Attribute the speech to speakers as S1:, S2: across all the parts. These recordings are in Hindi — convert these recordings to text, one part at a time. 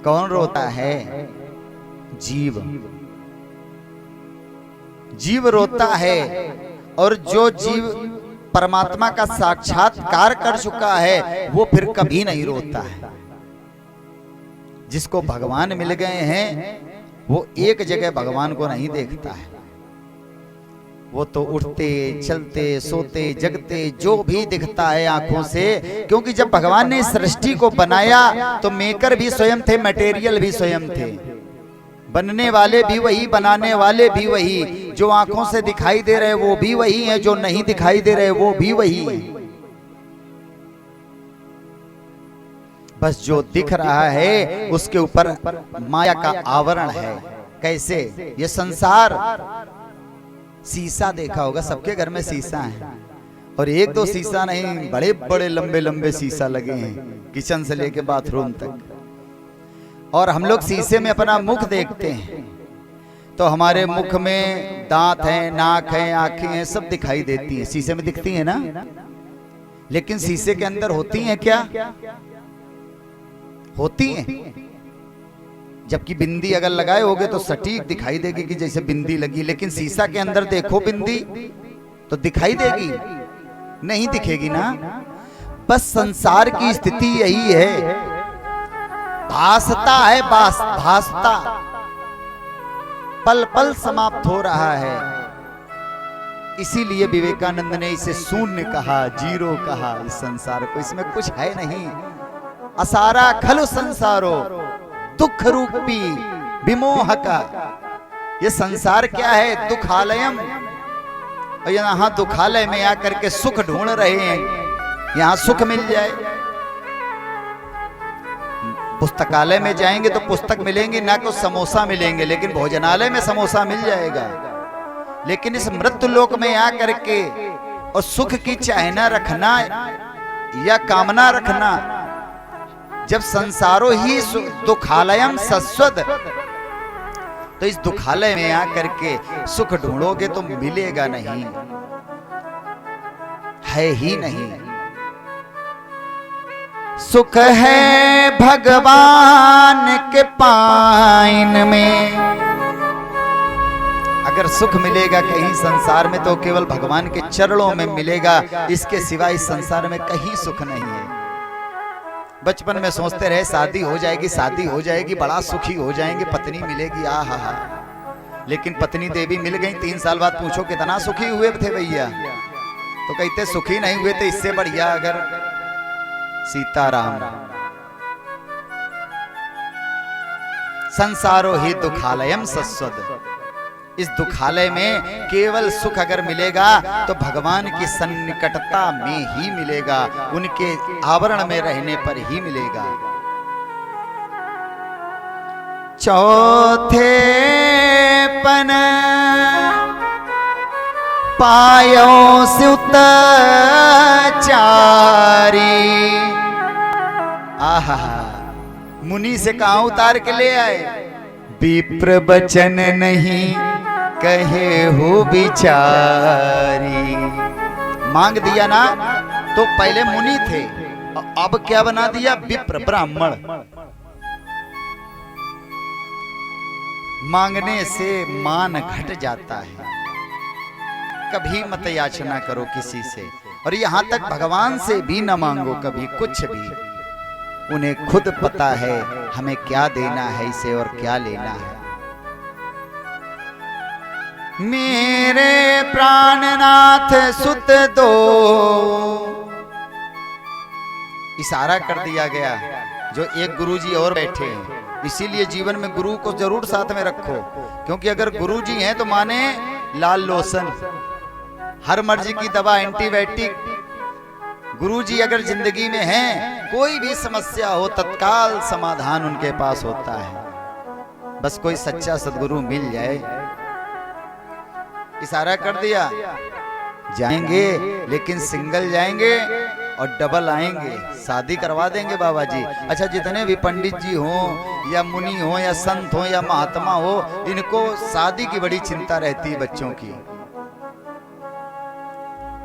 S1: कौन रोता है? जीव। जीव रोता है। और जो जीव परमात्मा का साक्षात्कार कर चुका है वो फिर कभी नहीं रोता है। जिसको भगवान मिल गए हैं वो एक जगह भगवान को नहीं देखता है। वो तो उठते चलते सोते जगते जो भी दिखता है आंखों से, क्योंकि जब भगवान ने सृष्टि को बनाया तो मेकर भी स्वयं थे, मटेरियल भी स्वयं थे, बनने वाले भी वही, बनाने वाले भी वही। जो आंखों से दिखाई दे रहे वो भी वही है, जो नहीं दिखाई दे रहे वो भी वही है। बस जो दिख रहा है उसके ऊपर माया का आवरण है। कैसे? ये संसार शीशा देखा होगा, सबके घर में शीशा है, और एक दो शीशा नहीं, बड़े बड़े लंबे लंबे शीशा लगे हैं किचन से लेके बाथरूम तक। और हम लोग शीशे में अपना मुख देखते हैं तो हमारे मुख में दांत हैं, नाक है, आंखें हैं, सब दिखाई देती हैं, शीशे में दिखती हैं ना। लेकिन शीशे के अंदर होती हैं क्या? होती हैं। जबकि बिंदी अगर लगाए होगे तो सटीक दिखाई देगी कि जैसे बिंदी लगी, लेकिन शीशा के अंदर देखो बिंदी तो दिखाई देगी? नहीं दिखेगी ना। बस संसार की स्थिति यही है, भासता है, भासता पल पल समाप्त हो रहा है। इसीलिए विवेकानंद ने इसे शून्य कहा, जीरो कहा इस संसार को। इसमें कुछ है नहीं। असारा खलु संसारो दुख रूपी विमोह का। ये संसार क्या है? दुखालयम। और यहाँ दुखालय में आकर के सुख ढूंढ रहे हैं, यहाँ सुख मिल जाए। पुस्तकालय में जाएंगे तो पुस्तक मिलेंगे ना, तो समोसा मिलेंगे, लेकिन भोजनालय में समोसा मिल जाएगा। लेकिन इस मृत्यु लोक में आकर के और सुख की चाहना रखना या कामना रखना, जब संसारो ही दुखालयम सस्वद, तो इस दुखालय में आकर के सुख ढूंढोगे तो मिलेगा नहीं, है ही नहीं। सुख है भगवान के पाइन में। अगर सुख मिलेगा कहीं संसार में तो केवल भगवान के चरणों में मिलेगा, इसके सिवा इस संसार में कहीं सुख नहीं है। बचपन में सोचते रहे शादी हो जाएगी, शादी हो जाएगी, बड़ा सुखी हो जाएंगे, पत्नी मिलेगी, आ हा हा। लेकिन पत्नी देवी मिल गई, 3 साल बाद पूछो कितना सुखी हुए थे भैया, तो कहते सुखी नहीं हुए थे, इससे बढ़िया अगर सीताराम। संसारो ही दुखालयम सस्वद। इस दुखालय में केवल सुख अगर मिलेगा तो भगवान की सन्निकटता में ही मिलेगा, उनके आवरण में रहने पर ही मिलेगा। चौथे पन पायो सुत चारी। आहा, मुनि से कहां उतार के ले आए? विप्र बचन नहीं कहे हो बिचारी। मांग दिया ना, तो पहले मुनि थे, अब क्या बना दिया? विप्र, ब्राह्मण। मांगने से मान घट जाता है। कभी मत याचना करो किसी से, और यहां तक भगवान से भी न मांगो कभी कुछ भी। उन्हें खुद पता है हमें क्या देना है इसे और क्या लेना है। मेरे प्राणनाथ सुत दो। इशारा कर दिया गया, जो एक गुरुजी और बैठे हैं, इसीलिए जीवन में गुरु को जरूर साथ में रखो, क्योंकि अगर गुरुजी हैं तो माने लाल लोशन, हर मर्जी की दवा, एंटीबायोटिक। गुरुजी अगर जिंदगी में हैं, कोई भी समस्या हो तत्काल समाधान उनके पास होता है। बस कोई सच्चा सद्गुरु मिल जाए। इशारा कर दिया, जाएंगे लेकिन सिंगल जाएंगे और डबल आएंगे, शादी करवा देंगे बाबा जी। अच्छा, जितने भी पंडित जी हों या मुनि हो या संत हो या महात्मा हो, इनको शादी की बड़ी चिंता रहती है बच्चों की।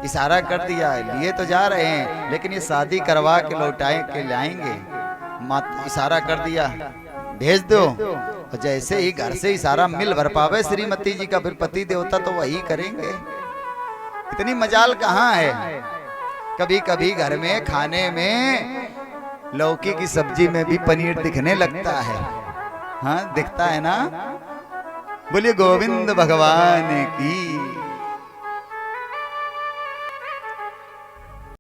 S1: इशारा कर दिया, लिए तो जा रहे हैं, लेकिन ये शादी करवा के लौटाए के लाएंगे। मात इशारा कर दिया भेज दो, और जैसे ही घर से इशारा मिल भर पावे श्रीमती जी का, फिर पति देवता तो वही करेंगे। इतनी मजाल कहाँ है। कभी कभी घर में खाने में लौकी की सब्जी में भी पनीर दिखने लगता है। हाँ दिखता है ना। बोलिए गोविंद भगवान की।